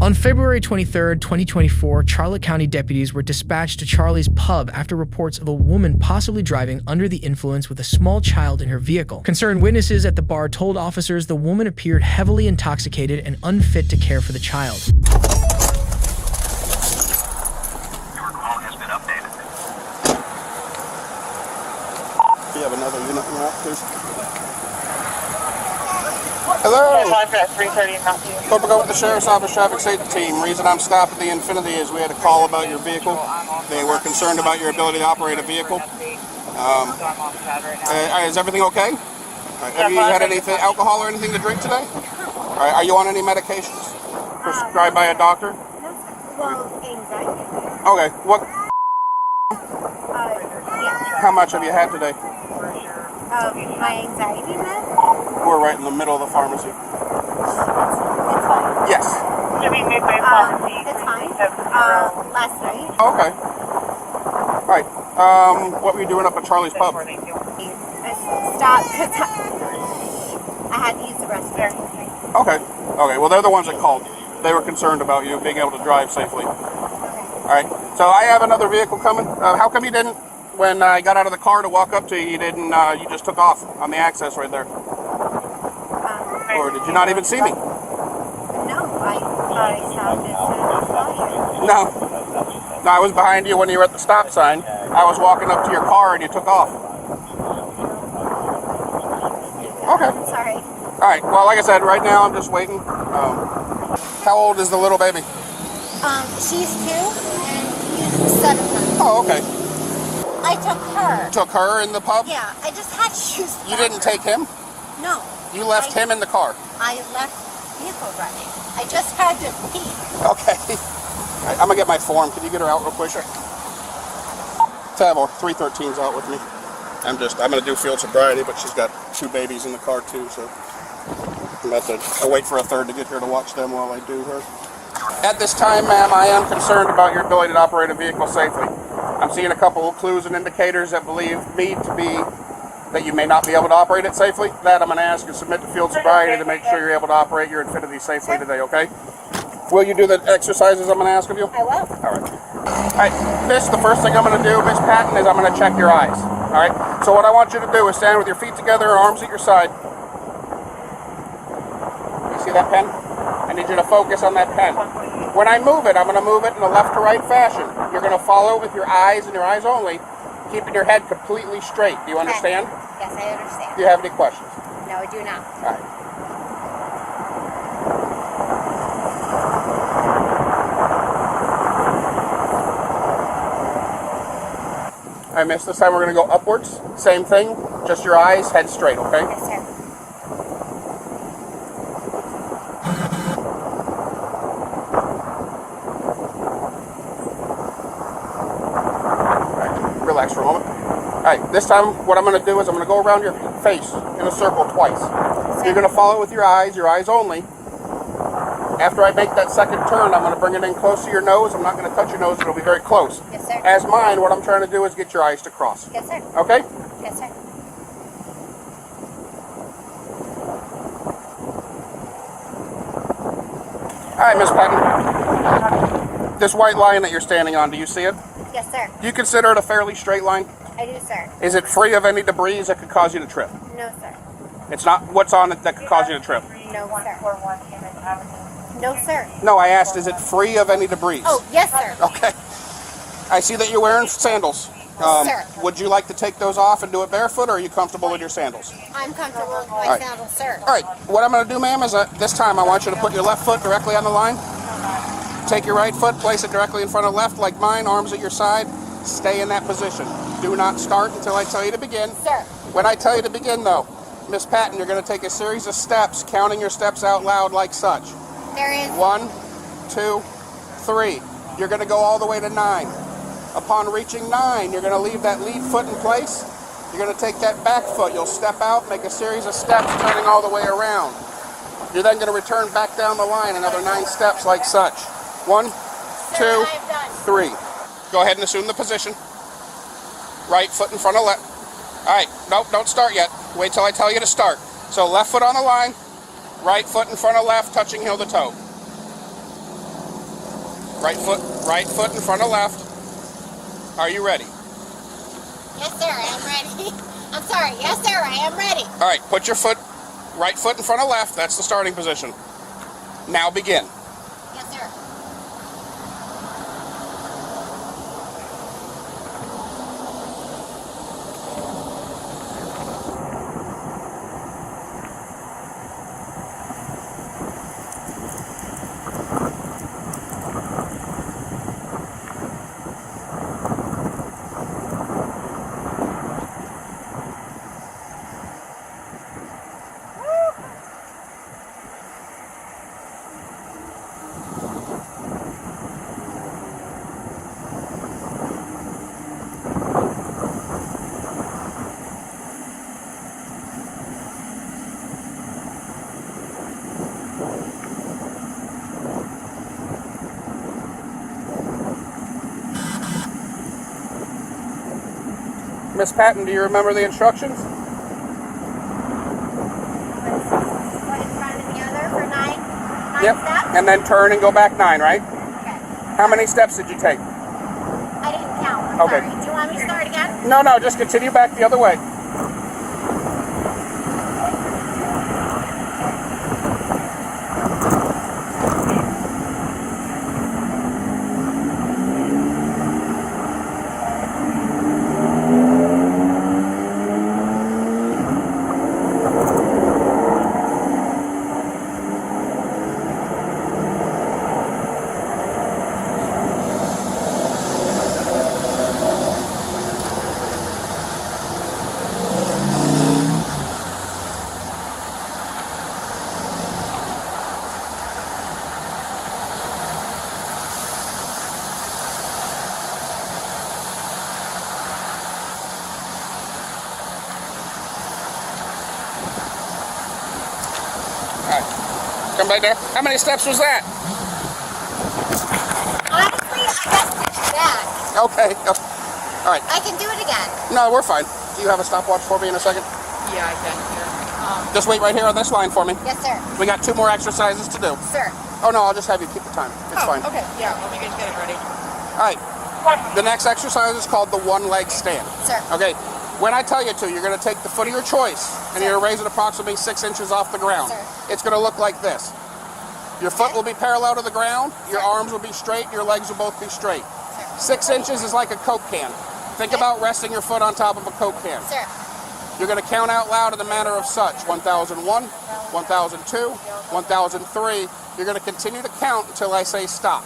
On February 23, 2024, Charlotte County deputies were dispatched to Charlie's pub after reports of a woman possibly driving under the influence with a small child in her vehicle. Concerned witnesses at the bar told officers the woman appeared heavily intoxicated and unfit to care for the child. Your call has been updated. Do you have another unit in your please? Hello. Hope to go with the Sheriff's Office Traffic Safety Team. Reason I'm stopped at the Infinity is we had a call about your vehicle. They were concerned about your ability to operate a vehicle. Is everything okay? Have you had anything, alcohol or anything to drink today? Are you on any medications prescribed by a doctor? No, sir. Well, anxiety. Okay. What? Yeah. How much have you had today? My anxiety med? We're right in the middle of the pharmacy. It's fine. Yes. It's fine. Last night. Okay. All right. What were you doing up at Charlie's pub? I stopped because I had to use the restroom. Okay. Okay. Well, they're the ones that called. They were concerned about you being able to drive safely. All right. So I have another vehicle coming. How come you didn't, when I got out of the car to walk up to you, you didn't, you just took off on the access right there? Or did you not even see me? No, I stopped as soon as I saw you. No. No, I was behind you when you were at the stop sign. I was walking up to your car and you took off. Okay. I'm sorry. All right. Well, like I said, right now I'm just waiting. How old is the little baby? She's 2 and he's 7 months. Oh, okay. I took her. Took her in the pub? Yeah, I just had shoes. You didn't take him? No. You left him in the car? I left vehicle running. I just had to pee. Okay. All right, I'm going to get my form. Can you get her out real quick? Tab or 313's out with me. I'm going to do field sobriety, but she's got 2 babies in the car too, so I'm about to wait for a third to get here to watch them while I do her. At this time, ma'am, I am concerned about your ability to operate a vehicle safely. I'm seeing a couple of clues and indicators that believe me to be that you may not be able to operate it safely. That I'm going to ask you to submit to field sobriety to make sure you're able to operate your Infinity safely today, okay? Will you do the exercises I'm going to ask of you? I will. All right. All right, the first thing I'm going to do, Miss Patton, is I'm going to check your eyes. All right? So what I want you to do is stand with your feet together, arms at your side. You see that pen? I need you to focus on that pen. When I move it, I'm going to move it in a left to right fashion. You're going to follow it with your eyes and your eyes only, keeping your head completely straight. Do you understand? Yes, I understand. Do you have any questions? No, I do not. All right. All right, miss, this time we're going to go upwards. Same thing, just your eyes, head straight, okay? Yes, sir. Relax for a moment. All right, this time what I'm going to do is I'm going to go around your face in a circle twice. You're going to follow it with your eyes only. After I make that second turn, I'm going to bring it in close to your nose. I'm not going to touch your nose, it'll be very close. Yes, sir. As mine, what I'm trying to do is get your eyes to cross. Yes, sir. Okay? Yes, sir. All right, Miss Patton. This white line that you're standing on, do you see it? Yes, sir. Do you consider it a fairly straight line? I do, sir. Is it free of any debris that could cause you to trip? No, sir. It's not what's on it that could cause you to trip? No, sir. No, sir. No, I asked, is it free of any debris? Oh, yes, sir. Okay. I see that you're wearing sandals. Sir. Would you like to take those off and do it barefoot, or are you comfortable in your sandals? I'm comfortable with my right. sandals, sir. All right. What I'm going to do, ma'am, is this time I want you to put your left foot directly on the line. Take your right foot, place it directly in front of left like mine, arms at your side. Stay in that position. Do not start until I tell you to begin. Sir. When I tell you to begin, though, Miss Patton, you're going to take a series of steps, counting your steps out loud like such. There is 1, 2, 3. You're going to go all the way to 9. Upon reaching 9, you're going to leave that lead foot in place. You're going to take that back foot. You'll step out, make a series of steps, turning all the way around. You're then going to return back down the line, another 9 steps like such. 1, 2, 3. Go ahead and assume the position. Right foot in front of left. All right, nope, don't start yet. Wait till I tell you to start. So left foot on the line, right foot in front of left, touching heel to toe. Right foot in front of left. Are you ready? Yes, sir, I am ready. I'm sorry. Yes, sir, I am ready. All right, put your right foot in front of left. That's the starting position. Now begin. Yes, sir. Miss Patton, do you remember the instructions? One in front of the other for nine Yep. steps? And then turn and go back 9, right? Okay. How many steps did you take? I didn't count. I'm Okay. sorry. Do you want me to start again? No, just continue back the other way. Come back there. How many steps was that? Honestly, I guess it's that. Okay. All right. I can do it again. No, we're fine. Do you have a stopwatch for me in a second? Yeah, I can here. Just wait right here on this line for me. Yes, sir. We got 2 more exercises to do. Sir. Oh, no, I'll just have you keep the time. It's fine. Okay, yeah, let me get it ready. All right. The next exercise is called the one-leg stand. Sir. Okay. When I tell you to, you're going to take the foot of your choice and you're going to raise it approximately 6 inches off the ground. Sir. It's going to look like this. Your foot will be parallel to the ground, your arms will be straight, your legs will both be straight. 6 inches is like a Coke can. Think about resting your foot on top of a Coke can. Sir. You're going to count out loud in the manner of such. 1001, 1002, 1003. You're going to continue to count until I say stop.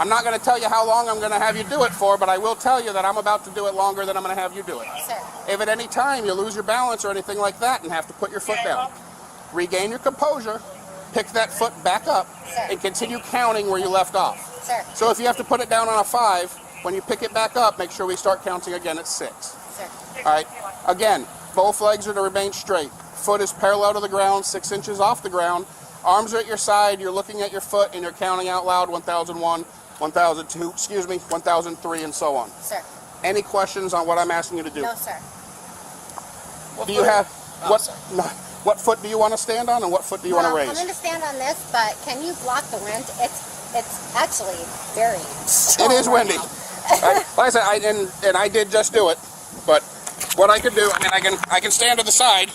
I'm not going to tell you how long I'm going to have you do it for, but I will tell you that I'm about to do it longer than I'm going to have you do it. Sir. If at any time you lose your balance or anything like that and have to put your foot down, regain your composure, pick that foot back up, and continue counting where you left off. Sir. So if you have to put it down on a 5, when you pick it back up, make sure we start counting again at 6. Sir. All right. Again, both legs are to remain straight. Foot is parallel to the ground, 6 inches off the ground. Arms are at your side. You're looking at your foot and you're counting out loud 1001, 1002, 1003, and so on. Sir. Any questions on what I'm asking you to do? No, sir. Do you have what foot do you want to stand on and what foot do you want to raise? I'm going to stand on this, but can you block the wind? It's actually very strong. It is windy. Like I said, I did just do it, but what I could do, I can stand to the side,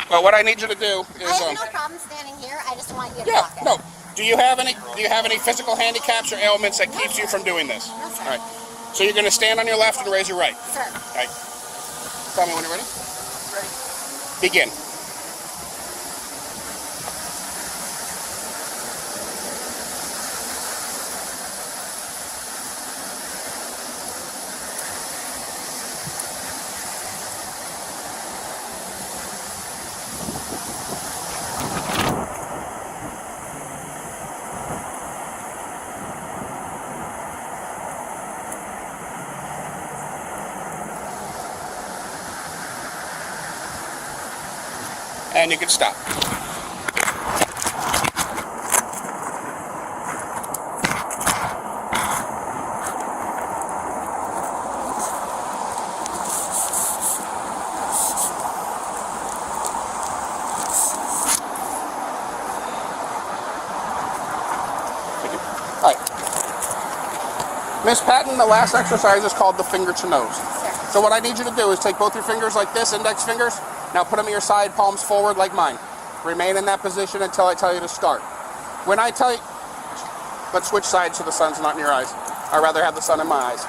but what I need you to do is I have no problem standing here. I just want you to yeah, block it. no. Do you have any physical handicaps or ailments that keeps you from doing this? No, sir. All right. So you're going to stand on your left and raise your right. Sir. All right. Tell me when you're ready. Ready. Begin. And you can stop. All right. Miss Patton, the last exercise is called the finger to nose. Sure. So what I need you to do is take both your fingers like this, index fingers. Now put them at your side, palms forward like mine. Remain in that position until I tell you to start. When I tell you, let's switch sides so the sun's not in your eyes. I'd rather have the sun in my eyes.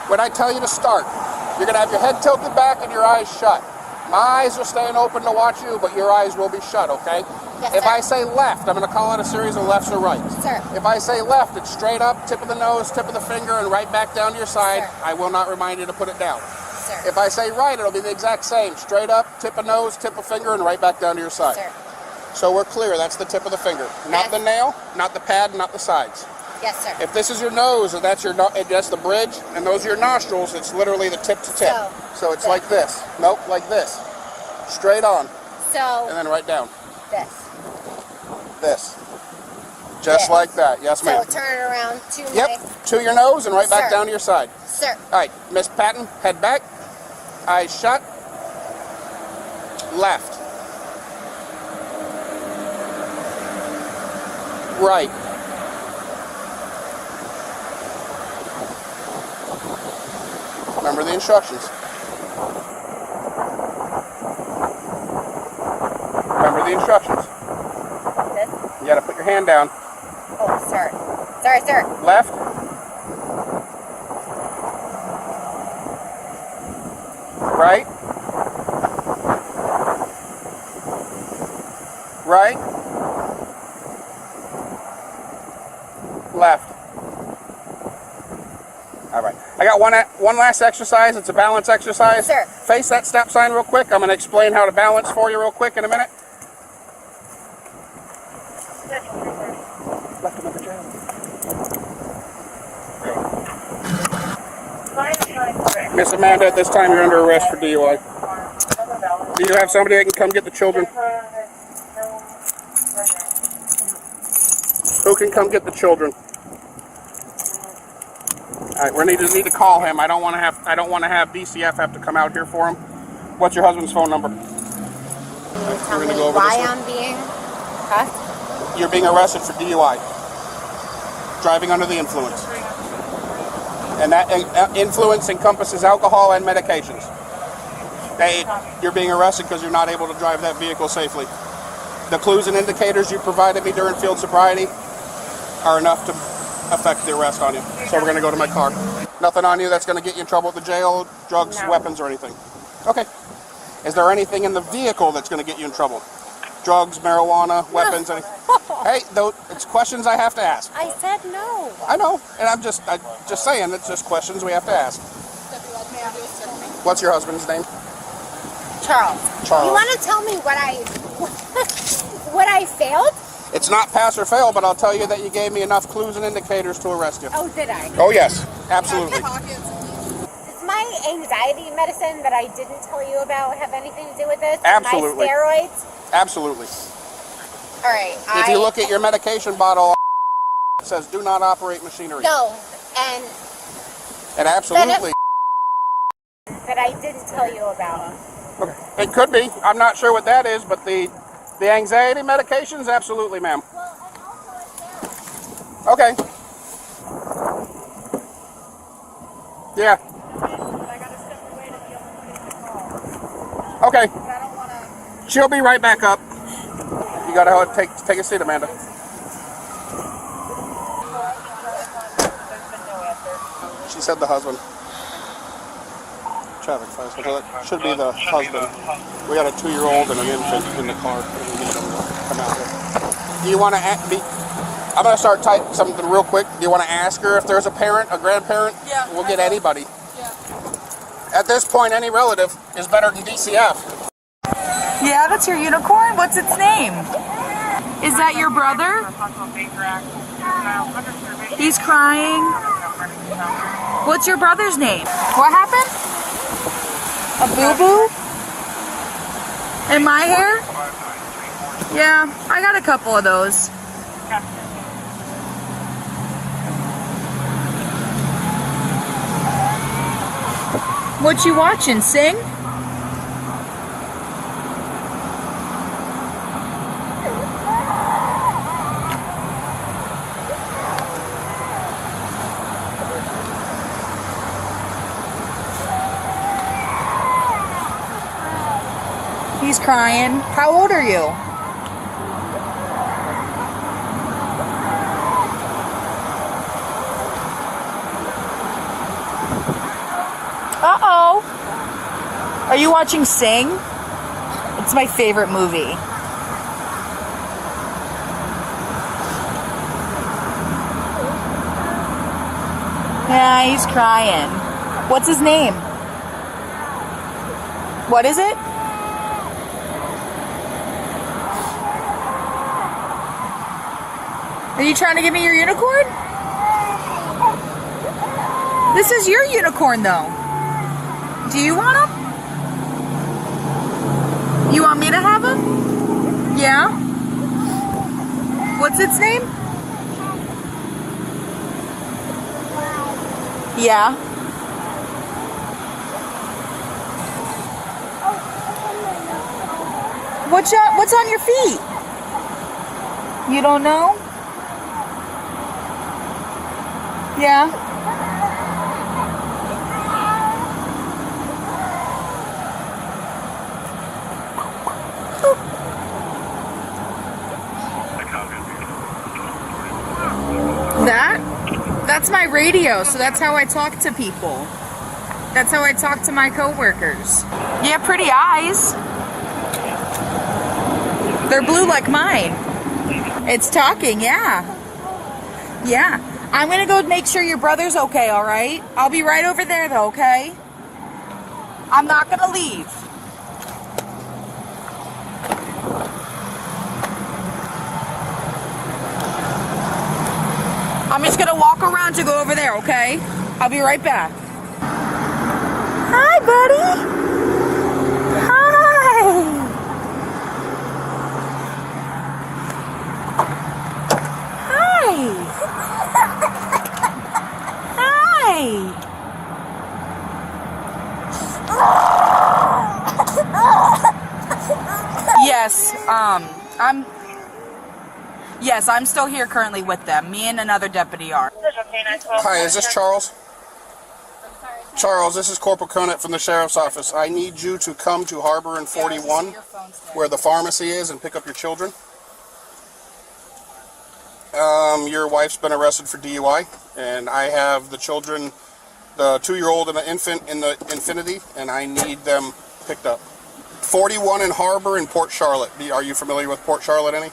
When I tell you to start, you're gonna have your head tilted back and your eyes shut. My eyes are staying open to watch you, but your eyes will be shut, okay? Yes, if sir. I say left, I'm gonna call out a series of lefts or rights. Sir. If I say left, it's straight up, tip of the nose, tip of the finger, and right back down to your side. Sir. I will not remind you to put it down. Sir. If I say right, it'll be the exact same. Straight up, tip of nose, tip of finger, and right back down to your side. Sir. So we're clear, that's the tip of the finger. Not Yes. the nail, not the pad, not the sides. Yes, sir. If this is your nose and that's the bridge, and those are your nostrils, it's literally the tip to tip. So it's like this. Nope, like this. Straight on, and So then right down. this. This. Just This. like that. Yes, So ma'am. turn it around to Yep, to your nose and right back Sir. down to your side. Sir. All right, Miss Patton, head back, eyes shut, left, right, remember the instructions. Remember the instructions. This. You gotta put your hand down. Oh, sorry. Sorry, sir. Left, right, right, left. All right. I got one last exercise. It's a balance exercise. Sir. Face that stop sign real quick. I'm going to explain how to balance for you real quick in a minute. Left another jam. Miss Amanda, at this time you're under arrest for DUI. Do you have somebody that can come get the children? Who can come get the children? All right, we need to call him. I don't want to have BCF have to come out here for him. What's your husband's phone number? Can you tell gonna me go over why this one. I'm being cuffed? You're being arrested for DUI. Driving under the influence. And that influence encompasses alcohol and medications. You're being arrested because you're not able to drive that vehicle safely. The clues and indicators you provided me during field sobriety are enough to affect the arrest on you. So we're going to go to my car. Nothing on you that's going to get you in trouble at the jail, drugs, No. weapons, or anything. Okay. Is there anything in the vehicle that's going to get you in trouble? Drugs, marijuana, weapons, anything? Hey, it's questions I have to ask. I said no. I know, and I'm just saying, it's just questions we have to ask. What's your husband's name? Charles. Charles. You want to tell me what I failed? It's not pass or fail, but I'll tell you that you gave me enough clues and indicators to arrest you. Oh, did I? Oh, yes, absolutely. Does my anxiety medicine that I didn't tell you about have anything to do with this? Absolutely. My steroids? Absolutely. All right. If you look at your medication bottle, it says do not operate machinery. No, and And absolutely. that I didn't tell you about. Okay. It could be. I'm not sure what that is, but the anxiety medications, absolutely, ma'am. Well, and also it's there. Okay. Yeah. I gotta step away to be able to put in the call. Okay. I don't wanna. She'll be right back up. You gotta take a seat, Amanda. She said the husband. Traffic fines. That should be the husband. We got a 2-year-old and an infant in the car. And we need them to come out here. Do you want to be? I'm gonna start typing something real quick. Do you want to ask her if there's a parent, a grandparent? Yeah, We'll I get will. anybody. Yeah. At this point, any relative is better than DCF. Yeah, that's your unicorn. What's its name? Is that your brother? He's crying. What's your brother's name? What happened? A boo-boo? In my hair? Yeah, I got a couple of those. What you watching? Sing? He's crying. How old are you? Uh-oh. Are you watching Sing? It's my favorite movie. Yeah, he's crying. What's his name? What is it? Are you trying to give me your unicorn? This is your unicorn, though. Do you want him? You want me to have him? Yeah? What's its name? Yeah. What's on your feet? You don't know? Yeah. That's my radio, so that's how I talk to people. That's how I talk to my coworkers. Yeah, pretty eyes. They're blue like mine. It's talking, yeah. Yeah. I'm gonna go make sure your brother's okay, alright? I'll be right over there though, okay? I'm not gonna leave. I'm just gonna walk around to go over there, okay? I'll be right back. Hi, buddy. Hi. Yes, I'm still here currently with them. Me and another deputy are. Hi, is this Charles? Charles, this is Corporal Conant from the Sheriff's Office. I need you to come to Harbor and 41, where the pharmacy is, and pick up your children. Your wife's been arrested for DUI, and I have the children, the 2-year-old and the infant in the Infinity, and I need them picked up. 41 in Harbor in Port Charlotte. Are you familiar with Port Charlotte any?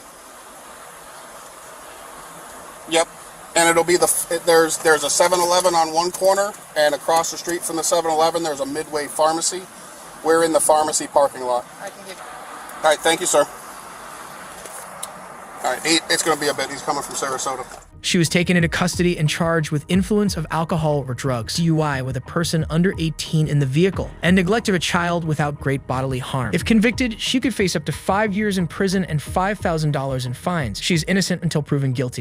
Yep. And it'll be there's a 7-Eleven on one corner, and across the street from the 7-Eleven there's a Midway Pharmacy. We're in the pharmacy parking lot. All right, thank you, sir. All right, it's going to be a bit. He's coming from Sarasota. She was taken into custody and charged with influence of alcohol or drugs, DUI with a person under 18 in the vehicle, and neglect of a child without great bodily harm. If convicted, she could face up to 5 years in prison and $5,000 in fines. She's innocent until proven guilty.